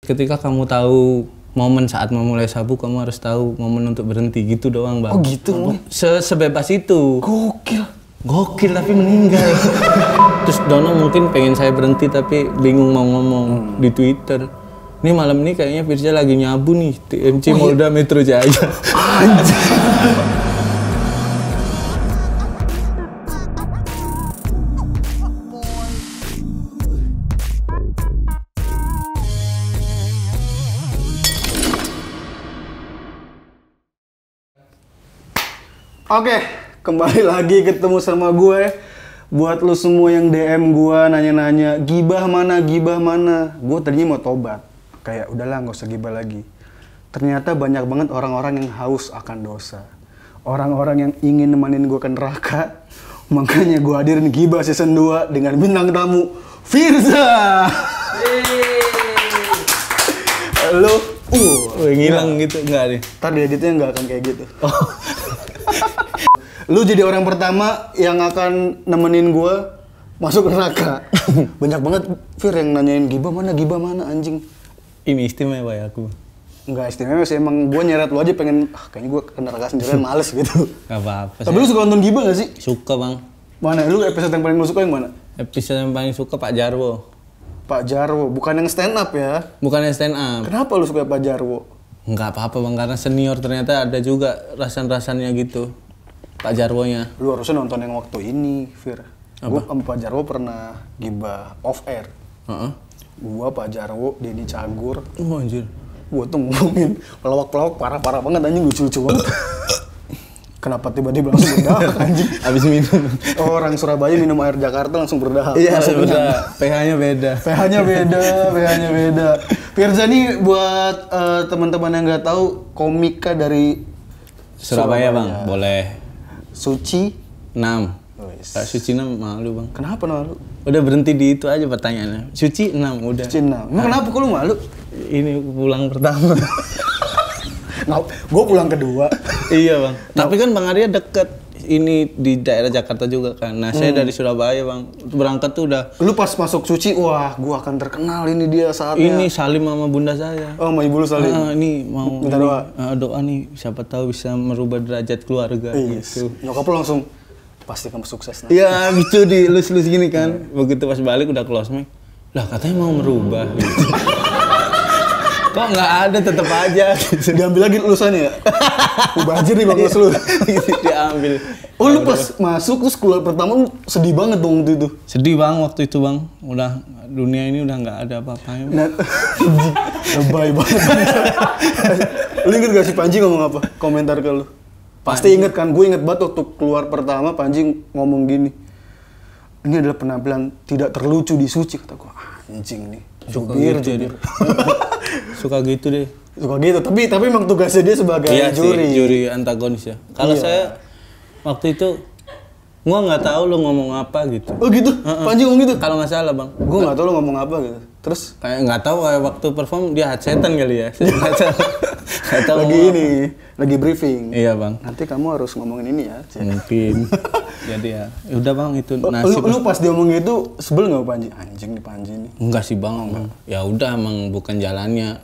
ketika kamu tahu momen saat memulai sabu, kamu harus tahu momen untuk berhenti, gitu doang bang. Oh gitu? Sebebas itu. Gokil Tapi meninggal. Terus Dono mungkin pengen saya berhenti tapi bingung mau ngomong di Twitter. Ini malam ini kayaknya Firza lagi nyabu nih, TMC Polda Metro Jaya. Oke, kembali lagi ketemu sama gue. Buat lu semua yang DM gue nanya-nanya gibah mana, gue tadinya mau tobat, kayak udahlah nggak usah gibah lagi. Ternyata banyak banget orang-orang yang haus akan dosa, orang-orang yang ingin nemenin gue ke neraka. Makanya gue hadirin Gibah season 2 dengan bintang tamu Firza. Lu ngilang gitu enggak nih? Tadi editnya nggak akan kayak gitu. Lu jadi orang pertama yang akan nemenin gue masuk neraka. Banyak banget Fir yang nanyain Gibah mana anjing. Ini istimewa ya aku. Enggak istimewa sih, emang gue nyeret lu aja pengen, kayaknya gue ke neraka sendirian males gitu. Gak apa-apa. Tapi lu suka nonton Gibah gak sih? Suka bang. Mana? Lu episode yang paling lu suka yang mana? Episode yang paling suka Pak Jarwo. Pak Jarwo, bukan yang stand up ya? Bukan yang stand up. Kenapa lu suka Pak Jarwo? Enggak apa-apa bang, karena senior ternyata ada juga rasan-rasannya gitu. Pak Jarwonya. Lu harusnya nonton yang waktu ini, Fir. Gue sama Pak Jarwo pernah Gibah off air. Gua, Pak Jarwo, Denny Cagur. Oh anjir. Gue tuh ngomongin pelawak-pelawak parah-parah banget anjing, lucu-lucu banget. Kenapa tiba-tiba langsung berdahak anjing? Abis minum. Orang Surabaya minum air Jakarta langsung berdahak. Iya, beda. pH-nya beda. pH-nya beda. Firza nih buat teman-teman yang nggak tahu, komika dari Surabaya bang, boleh. Suci 6. Kak Suci 6 malu bang. Kenapa malu? Udah berhenti di itu aja pertanyaannya. Suci 6 udah. Suci 6. Emang kenapa kok lu malu? Ini pulang pertama. Nah, gue pulang kedua. Iya bang. Tapi kan Bang Arya deket. Ini di daerah Jakarta juga kan. Nah saya dari Surabaya bang. Berangkat tuh udah. Lu pas masuk Suci, wah gue akan terkenal ini dia saatnya. Ini Salim sama bunda saya. Oh sama ibu lu Salim. Ini mau minta doa. Doa nih, siapa tahu bisa merubah derajat keluarga. Gitu. Nyokap lu langsung pasti kamu sukses. Iya gitu di lus-lus gini kan. Begitu pas balik udah close mic. Lah katanya mau merubah. Gitu. Kok nggak ada, tetep aja gitu. Diambil lagi lulusannya ya? Mubazir nih bang lu. Diambil. Oh lu pas masuk terus keluar pertama lu sedih banget dong waktu itu? Sedih bang waktu itu bang. Udah dunia ini udah nggak ada apa-apanya. Lebay banget. Lu inget gak sih Panji ngomong apa? Komentar ke lu? Pasti inget kan? Gue inget banget waktu keluar pertama Panji ngomong gini. Ini adalah penampilan tidak terlucu di Suci, kata gue. Anjing nih. Jubir. Suka gitu deh. Suka gitu, tapi memang tugasnya dia sebagai juri antagonis ya. Kalau saya waktu itu gua nggak tahu lu ngomong apa gitu. Oh gitu? Panji ngomong gitu? Kalau nggak salah bang. Gua nggak tahu lu ngomong apa gitu. Terus? Kayak nggak tahu, kayak waktu perform dia headsetan kali ya. Nggak tahu. Lagi briefing. Iya bang. Nanti kamu harus ngomongin ini ya. Mungkin. Jadi ya, udah bang itu nasib. Lu pas dia ngomong itu sebel nggak Panji? Anjing nih Panji nih. Enggak sih bang. Ya udah emang bukan jalannya.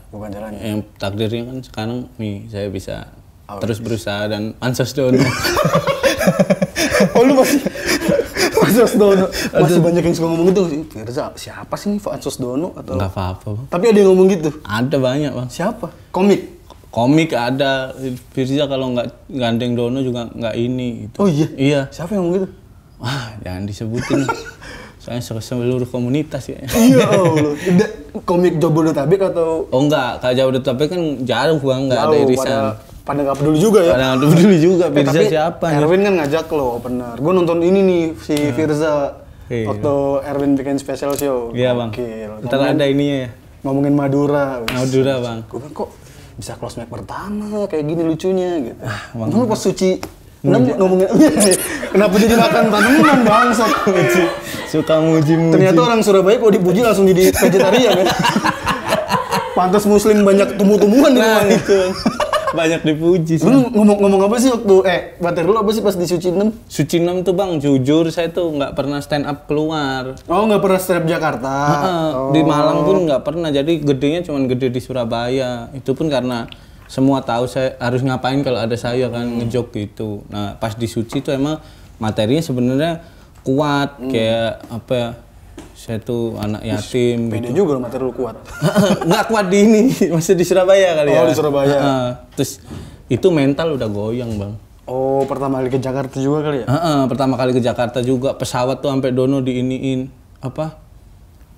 Yang takdirnya kan sekarang nih saya bisa terus berusaha dan pansos Dono. Oh lu masih Pansos Dono. Masih banyak yang suka ngomong gitu sih. Firza, siapa sih nih Pansos Dono atau? Nggak apa-apa bang. Tapi ada yang ngomong gitu? Ada banyak bang. Siapa? Komik ada. Firza kalau nggak gandeng Dono juga nggak ini gitu. Oh iya? Iya. Siapa yang ngomong gitu? Wah jangan disebutin. Soalnya seluruh komunitas ya. Iya Allah. Komik Jabodetabek atau? Oh enggak, kalau Jabodetabek kan jauh bang, nggak ada irisan. Pada nggak peduli juga ya? Pada nggak peduli juga, Firza siapa? Erwin kan ngajak lo, bener. Gue nonton ini nih, si Firza. Waktu Erwin bikin special show. Iya bang. Ntar ada ininya ya. Ngomongin Madura. Madura bang. Gue bilang kok bisa close mic pertama, kayak gini lucunya gitu. Lu pas Suci ngomongin, kenapa jadi makan tanaman bangsa? Suka muji-muji. Ternyata orang Surabaya kalau dipuji langsung jadi vegetarian ya. Pantas muslim banyak tumbuh-tumbuhan di rumah itu. Banyak dipuji sih. Lu ngomong apa sih waktu materi lu apa sih pas di Suci 6? Suci 6 tuh Bang, jujur saya tuh nggak pernah stand up keluar. Oh, nggak pernah stand up Jakarta. Di Malang pun nggak pernah, jadi gedenya cuma gede di Surabaya. Itu pun karena semua tahu saya harus ngapain kalau ada saya kan ngejok gitu. Nah pas di Suci tuh emang materinya sebenarnya kuat, kayak apa ya, saya tuh anak yatim. Beda gitu. juga materi lu kuat. Nggak kuat di ini, masih di Surabaya kali ya. Oh di Surabaya. Terus itu mental udah goyang Bang. Oh pertama kali ke Jakarta juga kali ya? Pertama kali ke Jakarta juga, pesawat tuh sampai Dono diiniin apa?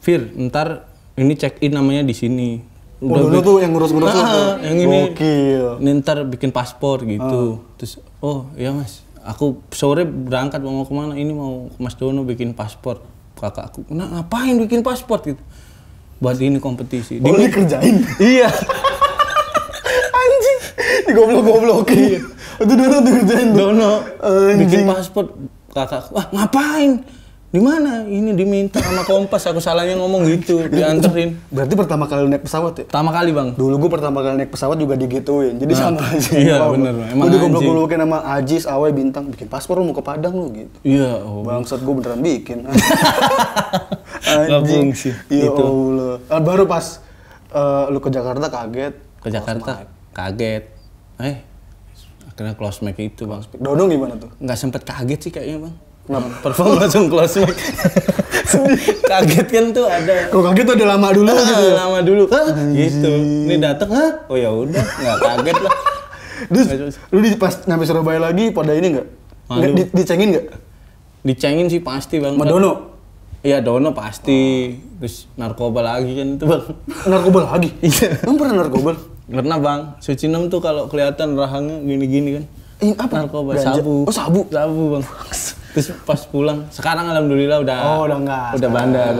Fir, ntar ini check in namanya di sini. Dono tuh yang ngurus-ngurus tuh. Yang ini. Gokil. Ini ntar bikin paspor gitu. Terus oh iya Mas, aku sore berangkat mau kemana? Ini mau ke Mas Dono bikin paspor. Kakakku, nah ngapain bikin paspor gitu? Buat ini kompetisi. Oh, dikerjain? Iya. Anjing, digoblok-goblokin. Itu Dono dikerjain tuh. Dono bikin paspor. Kakakku, wah ngapain? Di mana? Ini diminta sama Kompas, aku salahnya ngomong gitu, dianterin. Berarti pertama kali naik pesawat ya? Pertama kali Bang. Dulu gue pertama kali naik pesawat juga digituin, jadi sama aja. Iya bener, emang gue digoblok-goblokin sama Ajis, Awe, Bintang, bikin paspor lu mau ke Padang lu gitu. Iya. Oh. Bangsat gue beneran bikin. Gabung sih. Ya Allah. Baru pas lu ke Jakarta kaget. Ke Jakarta kaget. Akhirnya close mic itu Bang. Dono gimana tuh? Nggak sempet kaget sih kayaknya Bang. Perform langsung close mic. Kaget kan tuh ada. Kok kaget tuh udah lama dulu gitu ya? Lama dulu. Gitu. Ini dateng, oh ya udah, nggak kaget lah. Terus lu pas nyampe Surabaya lagi pada ini nggak? Dicengin nggak? Dicengin sih pasti Bang. Sama Dono? Iya Dono pasti. Terus narkoba lagi kan itu Bang. Narkoba lagi? Iya. Emang pernah narkoba? Pernah Bang. Suci 6 tuh kalau kelihatan rahangnya gini-gini kan. Apa? Narkoba, Ganja. sabu. Oh sabu? Sabu Bang. Terus pas pulang, sekarang alhamdulillah udah enggak. Udah bandar.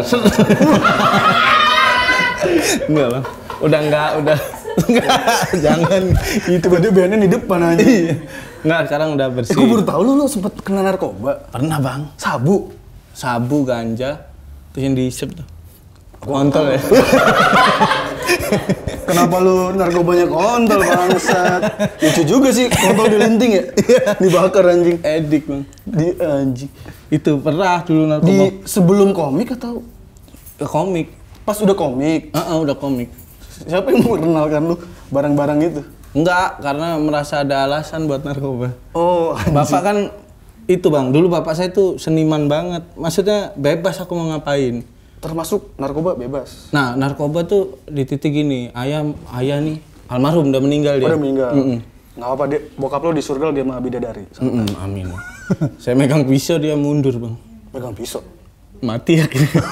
Enggak Bang. Udah enggak. Jangan. Itu berarti BNN di depan aja. Enggak, sekarang udah bersih. Gue baru tahu lu sempet kena narkoba. Pernah Bang. Sabu, ganja, terus yang diisep tuh. Kontol ya. Kenapa lu narkobanya kontol bangsat? Lucu juga sih kontol dilinting ya. Dibakar anjing. Edik Bang. Di anjing. Itu pernah dulu narkoba. Di sebelum komik atau komik? Pas udah komik. Udah komik. Siapa yang mengenalkan lu barang-barang itu? Enggak, karena merasa ada alasan buat narkoba. Oh, anjing. Bapak kan itu Bang, dulu bapak saya tuh seniman banget. Maksudnya bebas aku mau ngapain. Termasuk narkoba bebas. Nah, narkoba tuh di titik gini, ayah nih almarhum udah meninggal dia. Udah meninggal. Nggak apa-apa, dia bokap lo di surga dia mah bidadari. Amin. Saya megang pisau dia mundur Bang. Megang pisau. Mati akhirnya.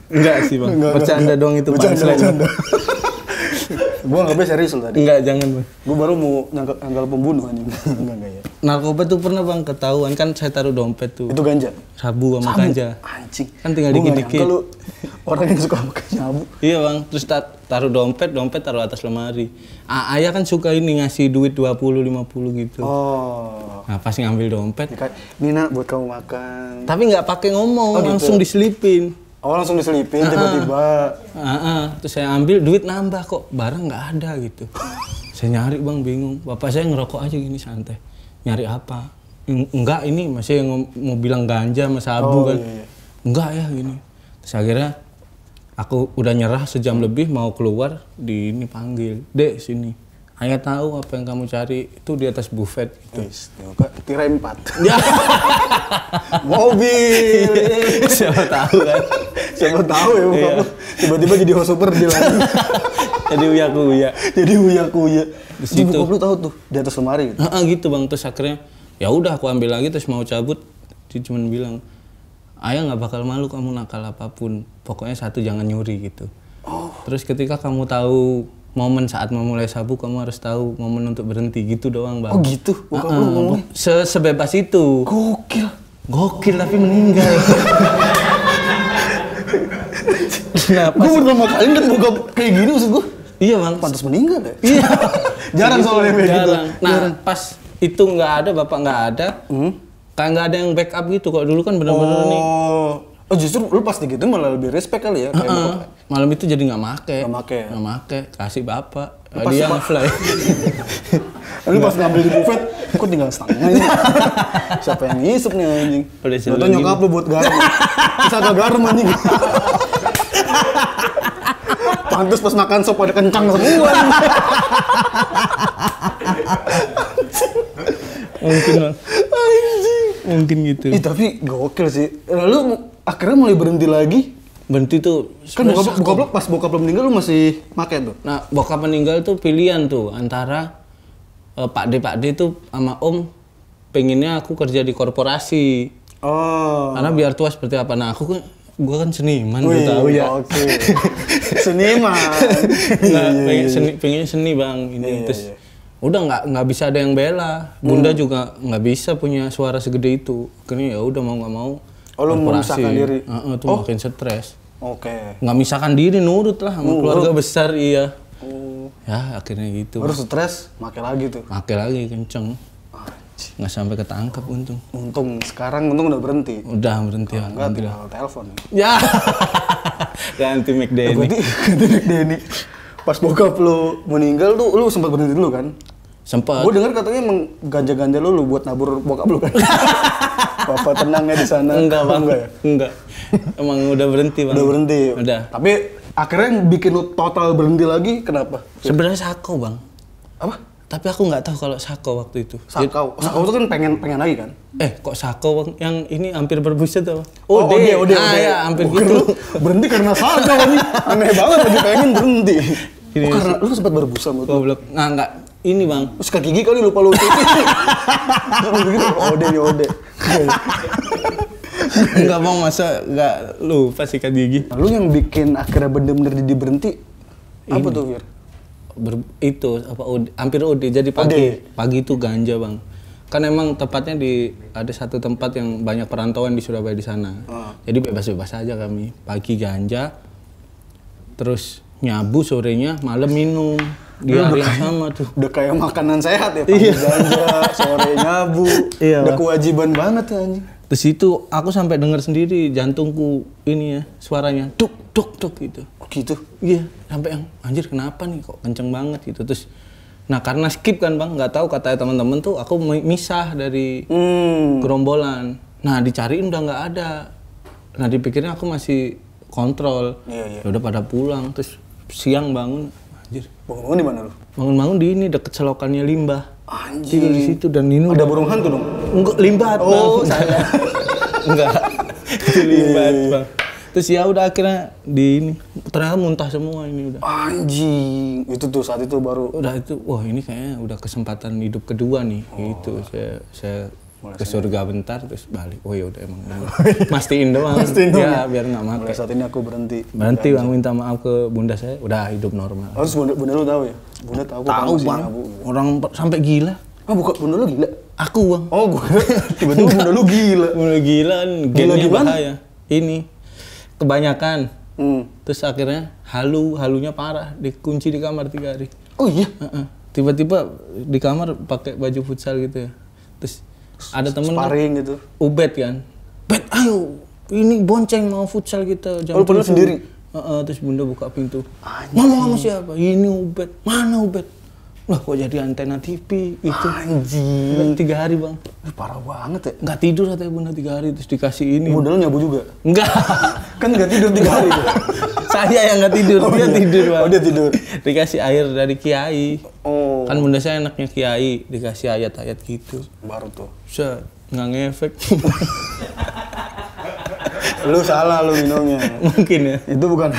Enggak sih Bang. Bercanda dong itu Bercanda. Gua nggak serius lo tadi. Enggak, jangan Bang. Gua baru mau nyangkal pembunuh anjing. Enggak ya. Narkoba tuh pernah Bang ketahuan kan saya taruh dompet tuh. Itu ganja. Sabu sama ganja. Anjing. Kan tinggal dikit-dikit. Kalau orang yang suka makan sabu. Iya Bang, terus taruh dompet taruh atas lemari. Ayah kan suka ini ngasih duit 20 50 gitu. Oh. Nah, pas ngambil dompet. Ini nak buat kamu makan. Tapi nggak pakai ngomong, langsung gitu. diselipin. Oh, langsung diselipin tiba-tiba. Terus saya ambil duit nambah kok, barang nggak ada gitu. Saya nyari Bang, bingung. Bapak saya ngerokok aja gini santai. Nyari apa? Enggak, ini masih mau bilang ganja sama sabu kan. Iya. Enggak ya gini. Terus akhirnya aku udah nyerah sejam lebih mau keluar, ini panggil. Dek sini. Ayah tahu apa yang kamu cari itu di atas buffet gitu. Tirai 4. Ya. Mobil. Siapa tahu kan. Siapa tahu ya bokap lu. Tiba-tiba jadi host super dia lagi. Jadi uya-kuya. Terus bokap lu tahu tuh di atas lemari gitu. Gitu Bang, terus akhirnya ya udah aku ambil lagi terus mau cabut. Dia cuma bilang, "Ayah nggak bakal malu kamu nakal apapun. Pokoknya satu jangan nyuri gitu." Terus ketika kamu tahu momen saat memulai sabu, kamu harus tahu momen untuk berhenti gitu doang Bang. Oh gitu? Bokap lu ngomong? Sebebas itu. Gokil tapi meninggal. Kenapa? Gue pertama kali liat bokap kayak gini maksud gue. Iya Bang. Pantas meninggal ya? Iya. Jarang soalnya kayak gitu. Nah pas itu nggak ada, bapak nggak ada. Kayak nggak ada yang backup gitu. Kok dulu kan bener-bener nih. Oh justru lu pas gitu malah lebih respect kali ya? Kayak Malam itu jadi nggak make. Nggak make. Kasih bapak. Pas Dia nge-fly. Lu pas ngambil di buffet, kok tinggal setengah ini? Siapa yang ngisep nih anjing? Atau nyokap lu buat garam. Bisa agak garam anjing. Pantes pas makan sop pada kencang semua. Mungkin bang. Mungkin gitu. Ih tapi gokil sih. Lalu akhirnya mulai berhenti lagi? Berhenti tuh. Kan bokap lu pas bokap lu meninggal lu masih make tuh? Nah bokap meninggal tuh pilihan tuh antara Pak D tuh sama Om pengennya aku kerja di korporasi. Oh. Karena biar tua seperti apa. Nah gua kan seniman, lu tahu ya. Oke. Seniman. Nah, pengennya seni bang ini. Terus udah nggak bisa ada yang bela. Bunda juga nggak bisa punya suara segede itu. Akhirnya ya udah mau nggak mau. Oh lu memisahkan diri? Itu makin stres. Oke. Nggak misahkan diri, nurut lah sama keluarga besar, iya. Ya akhirnya gitu. Terus stres, make lagi tuh? Make lagi, kenceng. Nggak sampai ketangkap untung. Sekarang udah berhenti? Udah berhenti ya. Enggak, tinggal telepon. Ya. Ganti McDenny. Ganti McDenny. Pas bokap lu meninggal tuh, lu sempat berhenti dulu kan? Sempat. Gue dengar katanya emang ganja-ganja lu buat nabur bokap lu kan? Bapak tenangnya di sana. Enggak bang. Enggak ya? Enggak. Emang udah berhenti bang. Udah berhenti. Udah. Tapi akhirnya yang bikin lu total berhenti lagi kenapa? Sebenarnya Sako bang. Apa? Tapi aku nggak tahu kalau Sako waktu itu. Sako itu kan pengen lagi kan? Kok Sako bang? Yang ini hampir berbusa tuh. Ode. Ya hampir gitu. Berhenti karena Sako ini. Aneh banget lagi pengen berhenti. Karena lu sempat berbusa menurut lu? Goblok. Nggak. Ini bang. Terus kaki gigi kali lupa lu cuci. Ode. Enggak mau masa nggak lupa sikat gigi. Lu yang bikin akhirnya bener-bener berhenti apa tuh Fir? Hampir OD. Jadi pagi itu ganja bang. Kan emang tepatnya ada satu tempat yang banyak perantauan di Surabaya di sana. Jadi bebas-bebas aja kami. Pagi ganja, terus nyabu sorenya, malam minum. Di hari yang sama tuh. Udah kayak makanan sehat ya, pagi ganja, sore nyabu. Udah kewajiban banget ya anjing. Terus itu aku sampai dengar sendiri jantungku ini ya, suaranya duk gitu. Oh gitu? Iya, sampai yang anjir kenapa nih kok kenceng banget gitu. Terus nah karena skip kan bang, nggak tahu katanya teman-teman tuh aku misah dari gerombolan. Nah dicariin udah nggak ada. Nah dipikirnya aku masih kontrol. Iya. Udah pada pulang, terus siang bangun. Anjir. Bangun di mana lu? Bangun di ini deket selokannya limbah. Anjir. Tidur di situ dan ini ada burung hantu dong? Enggak, limbah. Oh, saya. Enggak. Itu limbah, Bang. Terus ya udah akhirnya ternyata muntah semua ini udah. Anjing. Itu tuh saat itu baru udah itu wah ini kayaknya udah kesempatan hidup kedua nih. Gitu. Saya ke surga bentar terus balik. Oh ya udah emang mastiin doang. Ya biar enggak makan. Mulai saat ini aku berhenti Bang, minta maaf ke bunda saya, udah hidup normal. Terus bunda lu tahu ya? Bunda tahu Bang. Orang sampai gila. Bukan bunda lu gila? Aku bang. Oh gue tiba-tiba bunda lu gila. Bunda gila kan gennya bahaya. Ini kebanyakan. Terus akhirnya halunya parah, dikunci di kamar 3 hari. Oh iya? Tiba-tiba di kamar pakai baju futsal gitu ya. Terus ada temen sparring gitu. Ubed kan. Bet ayo ini bonceng mau futsal kita jam 7. Sendiri? Terus bunda buka pintu. Ngomong sama siapa? Ini Ubed. Mana Ubed? Lah kok jadi antena TV itu. Anjing. 3 hari bang. Parah banget ya. Nggak tidur katanya bunda 3 hari terus dikasih ini. Bunda lu nyabu juga? Enggak. Kan nggak tidur 3 hari tuh. Saya yang nggak tidur. Dia tidur bang. Oh dia tidur. Dikasih air dari kiai. Oh. Kan bunda saya anaknya kiai. Dikasih ayat-ayat gitu. Baru tuh. Set. Nggak ngefek. Lu salah lu minumnya. Mungkin ya. Itu bukan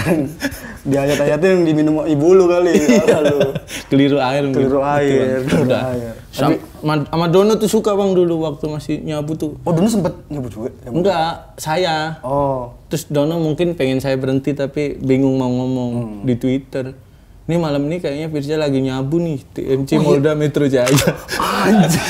di ayat-ayatnya yang diminum ibu lu kali. Salah lu. Keliru air. Udah. Sama Dono tuh suka bang dulu waktu masih nyabu tuh. Oh Dono sempet nyabu juga? Enggak, saya. Oh. Terus Dono mungkin pengen saya berhenti tapi bingung mau ngomong di Twitter. Ini malam ini kayaknya Firza lagi nyabu nih, TMC Polda Metro Jaya. Anjir.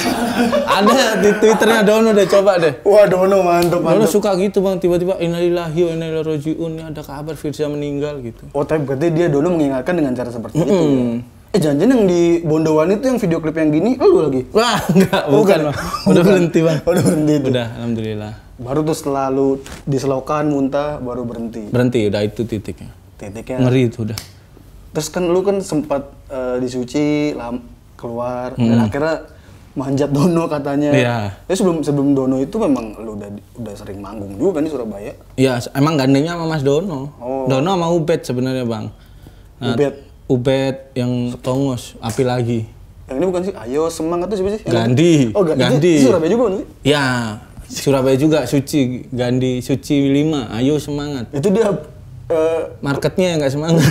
Ada di Twitternya Dono deh, coba deh. Wah Dono mantap. Dono suka gitu bang, tiba-tiba innalillahi wa inna ilaihi raji'un, ada kabar Firza meninggal gitu. Oh tapi berarti dia Dono mengingatkan dengan cara seperti itu ya? Jangan yang di Bondowan itu yang video klip yang gini, lu lagi? Wah enggak, bukan bang. Udah berhenti bang. Udah berhenti itu? Udah, alhamdulillah. Baru tuh setelah lu diselokan, muntah, baru berhenti. Berhenti, udah itu titiknya. Titiknya. Ngeri itu udah. Terus kan lu kan sempat disuci, keluar, dan akhirnya manjat Dono katanya. Iya. Ya sebelum Dono itu memang lu udah sering manggung juga kan di Surabaya? Iya, emang gandengnya sama Mas Dono. Oh. Dono sama Ubed sebenarnya bang. Nah, Ubed yang Tongos, api lagi. Yang ini bukan sih? Ayo semangat tuh siapa sih? Gandhi. Oh Gandhi. Itu Surabaya juga kan sih? Ya, Surabaya juga, Suci. Gandhi, Suci 5, ayo semangat. Itu dia... marketnya nggak semangat.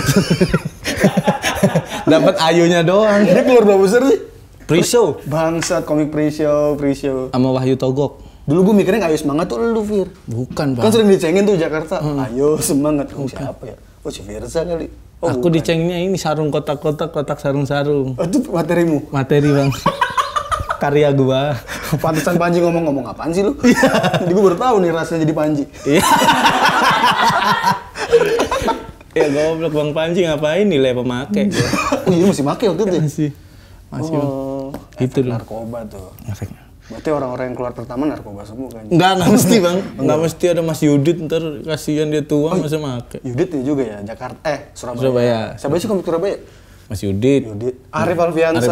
Dapat ayonya doang. Dia keluar berapa besar sih? Pre-show. Bangsat, komik pre-show. Sama Wahyu Togok. Dulu gue mikirnya ayo semangat tuh lu, Fir. Bukan, Bang. Kan sering dicengin tuh Jakarta. Ayo semangat. Oh, siapa ya? Oh, si Firza kali. Oh, aku dicengnya ini sarung kotak-kotak, kotak sarung-sarung. Oh, itu materimu? Materi, Bang. Karya gua. Pantesan Panji ngomong apaan sih lu? Jadi gue baru tahu nih rasanya jadi Panji. Iya. Ya goblok Bang Panji ngapain nilai pemakai gua. Oh iya masih make waktu itu? Masih. Bang. Gitu loh. Narkoba tuh. Efeknya. Berarti orang-orang yang keluar pertama narkoba semua kan? Enggak mesti Bang. Enggak mesti ada Mas Yudit, ntar kasihan dia tua masa make. Yudit ini juga ya, Jakarta. Surabaya. Siapa sih komik Surabaya? Mas Yudit. Arif Alfiansa.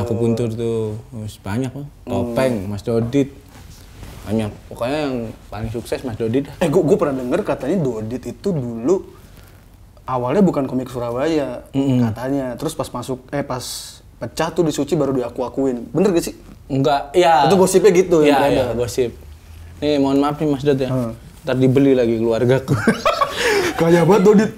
Aku Puntur tuh. Banyak Bang. Topeng, Mas Dodit. Banyak. Pokoknya yang paling sukses Mas Dodit. Gue pernah denger katanya Dodit itu dulu awalnya bukan komik Surabaya katanya. Terus pas pecah tuh di Suci baru diakuin. Bener gak sih? Enggak, ya. Itu gosipnya gitu ya. Iya, gosip. Nih, mohon maaf nih Mas Dod ya. Ntar dibeli lagi keluargaku. Kaya banget Dodit.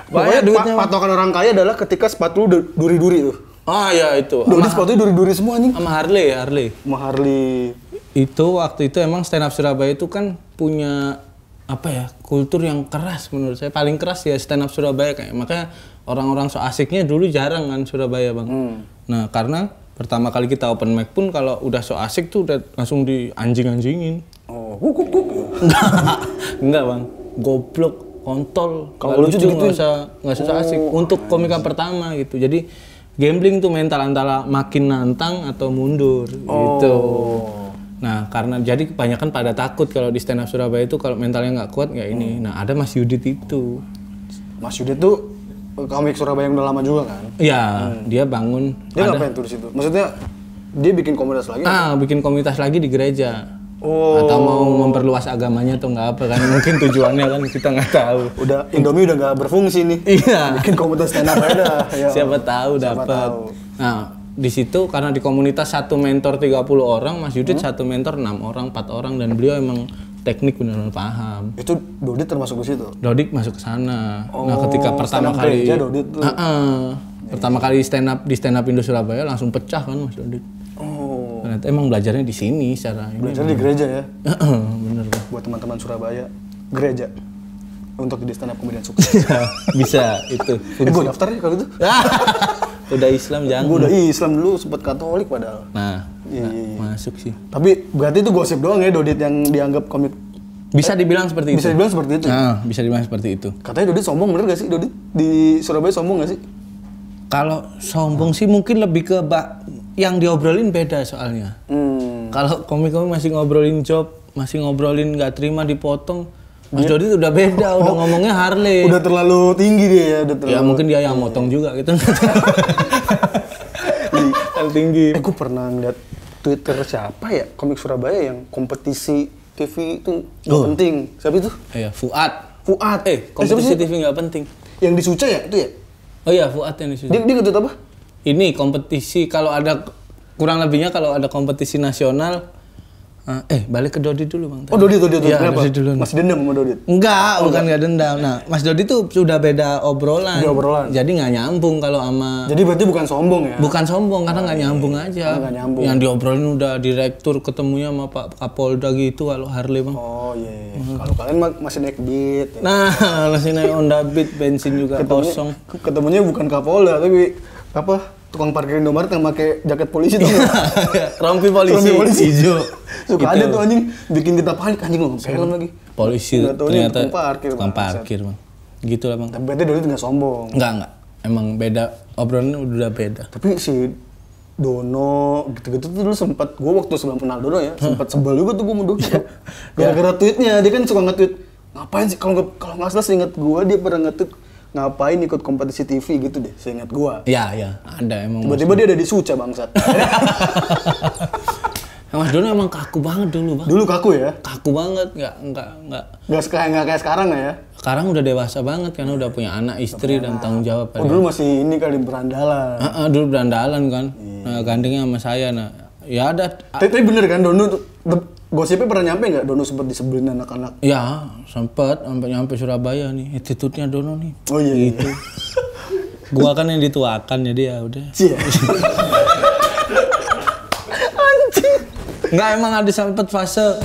Pokoknya duitnya. Patokan orang kaya adalah ketika sepatu lu duri-duri tuh. Ah ya itu. Dodit sepatunya duri-duri semua anjing. Sama Harley. Sama Harley. Itu waktu itu emang stand up Surabaya itu kan punya apa ya, kultur yang keras menurut saya. Paling keras ya stand up Surabaya kayak. Makanya orang-orang so asiknya dulu jarang kan Surabaya Bang. Nah karena pertama kali kita open mic pun kalau udah so asik tuh udah langsung di anjing-anjingin. Oh, Enggak Bang, goblok, kontol. Kalau lucu nggak usah asik. Untuk komika pertama gitu. Jadi gambling tuh mental antara makin nantang atau mundur gitu. Nah karena jadi kebanyakan pada takut kalau di stand up Surabaya itu kalau mentalnya nggak kuat nggak ini. Nah ada Mas Yudit itu. Mas Yudit tuh komik Surabaya yang udah lama juga kan? Iya, dia bangun. Dia ngapain tuh di situ? Maksudnya dia bikin komunitas lagi? Bikin komunitas lagi di gereja. Oh. Atau mau memperluas agamanya atau nggak apa kan? Mungkin tujuannya kan kita nggak tahu. Udah Indomie udah nggak berfungsi nih. Iya. Bikin komunitas stand up aja dah. Siapa tahu dapat. Nah di situ karena di komunitas satu mentor 30 orang, Mas Yudit satu mentor 6 orang, 4 orang dan beliau emang teknik benar-benar paham. Itu Dodit termasuk di situ? Dodit masuk ke sana. Nah, ketika pertama kali pertama kali stand up Indo Surabaya langsung pecah kan Mas Dodit. Oh. Ternyata emang belajarnya di sini secara ini. Belajar di gereja ya? Bener kan. Buat teman-teman Surabaya, gereja. Untuk jadi stand up comedian sukses. Bisa itu. Gue daftar ya kalau itu. Udah Islam jangan. Gue udah Islam dulu, sempat Katolik padahal. Nah, masuk sih. Tapi berarti itu gosip doang ya Dodit yang dianggap komik. Bisa dibilang seperti itu. Bisa dibilang seperti itu. Nah, bisa dibilang seperti itu. Katanya Dodit sombong, bener gak sih Dodit di Surabaya sombong gak sih? Kalau sombong sih mungkin lebih ke yang diobrolin beda soalnya. Kalau komik-komik masih ngobrolin job, masih ngobrolin nggak terima dipotong. Mas Dodit udah beda, udah ngomongnya Harley. Udah terlalu tinggi dia ya, udah terlalu. Ya mungkin dia yang motong juga gitu. Terlalu tinggi. Gue pernah ngeliat Twitter siapa ya, komik Surabaya yang kompetisi TV itu nggak penting. Siapa itu? Iya, Fuad. Kompetisi TV nggak penting. Yang di Suca ya itu ya? Oh iya, Fuad yang di Suca. Dia ngetweet apa? Ini kompetisi kalau ada kurang lebihnya kalau ada kompetisi nasional. Balik ke Dodit dulu Bang. Oh Dodit. Ya, Kenapa? Dulu. Masih dendam sama Dodit? Enggak, bukan nggak dendam. Nah, Mas Dodit tuh sudah beda obrolan. Jadi nggak nyambung kalau sama. Jadi berarti bukan sombong ya? Bukan sombong karena nggak nyambung aja. Nggak nyambung. Yang diobrolin udah direktur ketemunya sama Pak Kapolda gitu kalau Harley Bang. Oh iya. Kalau kalian masih naik Beat. Ya. Nah, masih naik Honda Beat, bensin juga kosong. Ketemunya bukan Kapolda tapi apa? Tukang parkir Indomaret yang pakai jaket polisi tuh. Rompi polisi hijau. Suka ada tuh anjing bikin kita panik anjing ngomong film lagi. Polisi ternyata tukang parkir Bang. Gitu lah Bang. Tapi berarti Dodit nggak sombong. Enggak. Emang beda, obrolannya udah beda. Tapi si Dono gitu-gitu tuh dulu sempat gue waktu sebelum kenal Dono ya sempat sebel juga tuh gue mau Dono gara-gara tweetnya dia kan suka nge-tweet ngapain sih kalau nggak salah seingat gue dia pernah nge-tweet ngapain ikut kompetisi TV gitu deh seingat gue. Iya ada emang. Tiba-tiba dia ada di Suca bangsat. Mas Dono emang kaku banget dulu bang. Dulu kaku ya? Kaku banget, nggak kayak sekarang ya? Sekarang udah dewasa banget karena udah punya anak, istri dan tanggung jawab. Dulu masih ini kali berandalan. Dulu berandalan kan. Nah gandengnya sama saya. Nah ya ada. Tapi bener kan Dono tuh gosipnya pernah nyampe nggak Dono sempat disebelin anak-anak? Ya sempet sampai nyampe Surabaya nih. Attitude-nya Dono nih. Oh iya. Gitu. Gua kan yang dituakan jadi ya udah. Anjing. Nggak emang ada sempet fase